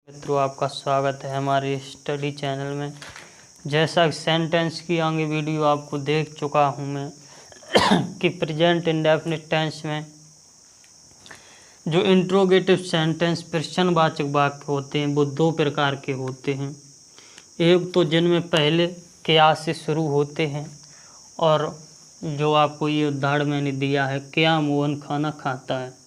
मित्रों, आपका स्वागत है हमारे स्टडी चैनल में। जैसा कि सेंटेंस की आगे वीडियो आपको देख चुका हूं मैं कि प्रेजेंट इंडेफिनिट टेंस में जो इंट्रोगेटिव सेंटेंस प्रश्नवाचक वाक्य होते हैं वो दो प्रकार के होते हैं। एक तो जिनमें पहले क्या से शुरू होते हैं, और जो आपको ये उदाहरण मैंने दिया है, क्या मोहन खाना खाता है,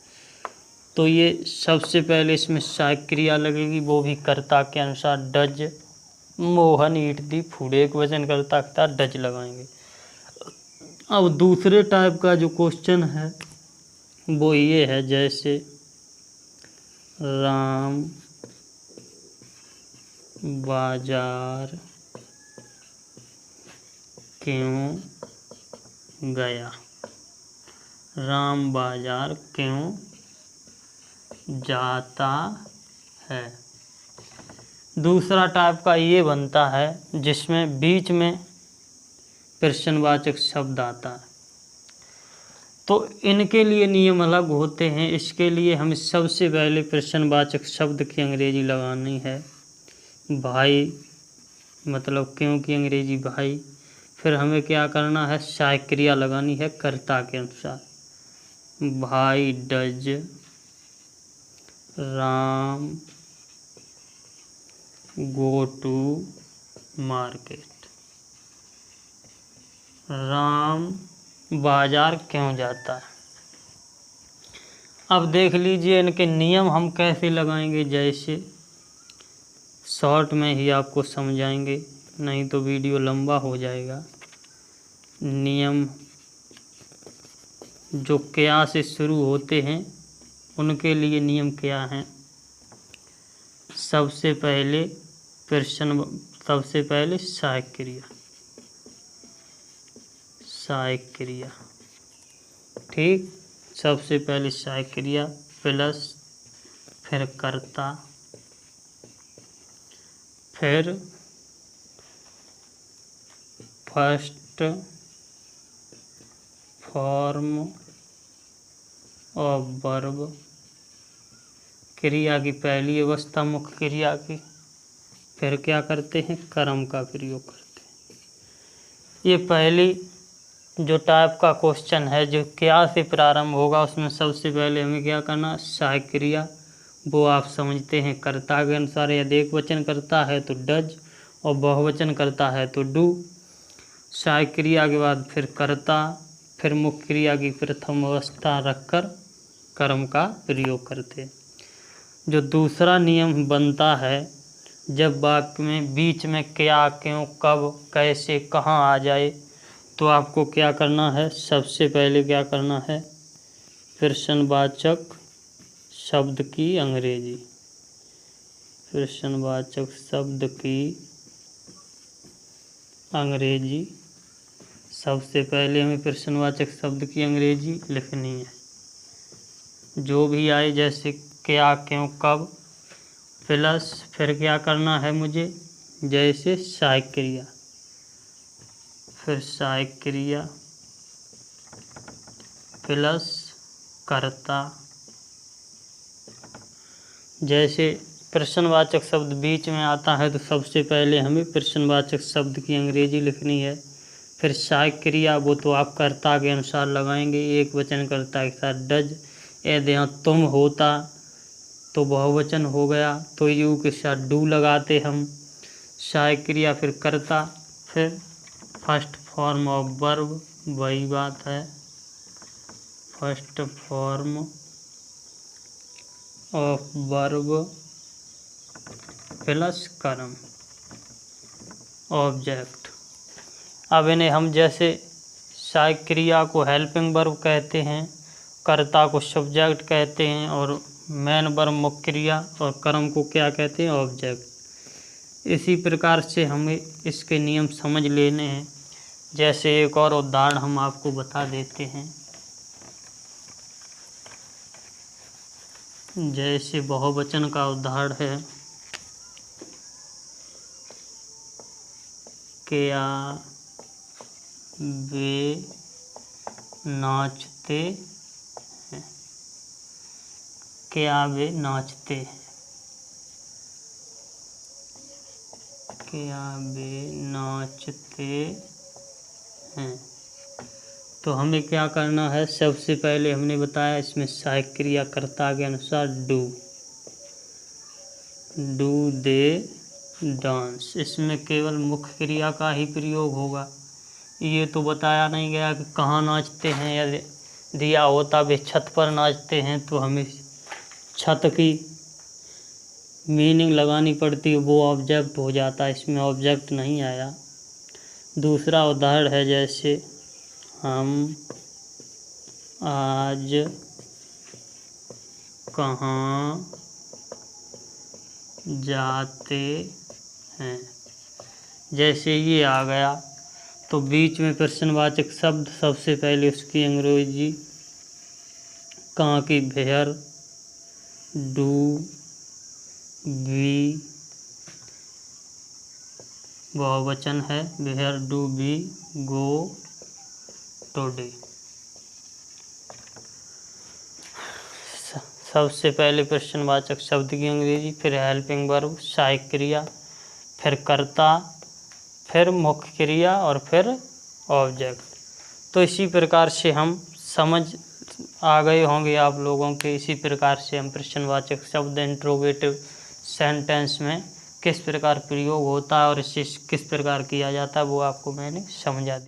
तो ये सबसे पहले इसमें सहायक क्रिया लगेगी, वो भी कर्ता के अनुसार। Does Mohan eat the food, एक वचन कर्ता के साथ डज लगाएंगे। अब दूसरे टाइप का जो क्वेश्चन है वो ये है, जैसे राम बाजार क्यों गया। राम बाजार क्यों जाता है। दूसरा टाइप का ये बनता है जिसमें बीच में प्रश्नवाचक शब्द आता है, तो इनके लिए नियम अलग होते हैं। इसके लिए हमें सबसे पहले प्रश्नवाचक शब्द की अंग्रेजी लगानी है। भाई मतलब क्यों की अंग्रेजी भाई। फिर हमें क्या करना है, सहायक क्रिया लगानी है कर्ता के अनुसार। भाई does Ram go to market. Ram बाजार क्यों जाता है। अब देख लीजिए इनके नियम हम कैसे लगाएंगे। जैसे शॉर्ट में ही आपको समझाएंगे, नहीं तो वीडियो लंबा हो जाएगा। नियम जो क्या से शुरू होते हैं उनके लिए नियम क्या हैं। सबसे पहले सहायक क्रिया, ठीक। सबसे पहले सहायक क्रिया प्लस फिर कर्ता, फिर फर्स्ट फॉर्म ऑफ वर्ब, क्रिया की पहली अवस्था मुख्य क्रिया की। फिर क्या करते हैं, कर्म का प्रयोग करते हैं। ये पहली जो टाइप का क्वेश्चन है जो क्या से प्रारंभ होगा, उसमें सबसे पहले हमें क्या करना, सहायक क्रिया। वो आप समझते हैं कर्ता के अनुसार। यदि एक वचन करता है तो डज और बहुवचन करता है तो डू। सहायक क्रिया के बाद फिर कर्ता, फिर मुख्य क्रिया की प्रथम अवस्था रखकर कर्म का प्रयोग करते। जो दूसरा नियम बनता है, जब वाक्य में बीच में क्या क्यों कब कैसे कहाँ आ जाए, तो आपको क्या करना है, सबसे पहले क्या करना है, प्रश्नवाचक शब्द की अंग्रेजी। प्रश्नवाचक शब्द की अंग्रेजी, सबसे पहले हमें प्रश्नवाचक शब्द की अंग्रेजी लिखनी है। जो भी आए, जैसे क्या क्यों कब, प्लस फिर क्या करना है मुझे, जैसे सहायक क्रिया, फिर सहायक क्रिया प्लस कर्ता। जैसे प्रश्नवाचक शब्द बीच में आता है तो सबसे पहले हमें प्रश्नवाचक शब्द की अंग्रेजी लिखनी है। फिर सहायक क्रिया वो तो आप कर्ता के अनुसार लगाएंगे, एक वचन कर्ता के साथ डज। यदि यहाँ तुम होता तो बहुवचन हो गया, तो यू के साथ डू लगाते हम। सहायक क्रिया फिर कर्ता, फिर फर्स्ट फॉर्म ऑफ वर्ब, वही बात है, first form of verb plus कर्म ऑब्जेक्ट। अब इन्हें हम जैसे सहायक क्रिया को हेल्पिंग वर्ब कहते हैं, कर्ता को सब्जेक्ट कहते हैं, और मेन वर्ब मुख्य क्रिया, और कर्म को क्या कहते हैं, ऑब्जेक्ट। इसी प्रकार से हमें इसके नियम समझ लेने हैं। जैसे एक और उदाहरण हम आपको बता देते हैं। जैसे बहुवचन का उदाहरण है, क्या वे नाचते हैं। क्या वे नाचते हैं। क्या वे नाचते हैं। तो हमें क्या करना है, सबसे पहले हमने बताया इसमें सहायक क्रिया कर्ता के अनुसार डू दे डांस, इसमें केवल मुख्य क्रिया का ही प्रयोग होगा। ये तो बताया नहीं गया कि कहाँ नाचते हैं, या दिया होता वे छत पर नाचते हैं तो हमें छत की मीनिंग लगानी पड़ती है, वो ऑब्जेक्ट हो जाता है, इसमें ऑब्जेक्ट नहीं आया। दूसरा उदाहरण है जैसे हम आज कहाँ जाते हैं, जैसे ये आ गया तो बीच में प्रश्नवाचक शब्द, सबसे पहले उसकी अंग्रेजी कहाँ की वेयर डू वी, बहुवचन है, where do we go today. सबसे पहले प्रश्नवाचक शब्द की अंग्रेजी, फिर हेल्पिंग वर्ब, सहायक क्रिया, फिर कर्ता, फिर मुख्य क्रिया और फिर ऑब्जेक्ट। तो इसी प्रकार से हम समझ आ गए होंगे आप लोगों के, इसी प्रकार से हम प्रश्नवाचक शब्द इंट्रोगेटिव सेंटेंस में किस प्रकार प्रयोग होता है और इसे किस प्रकार किया जाता है वो आपको मैंने समझा दिया।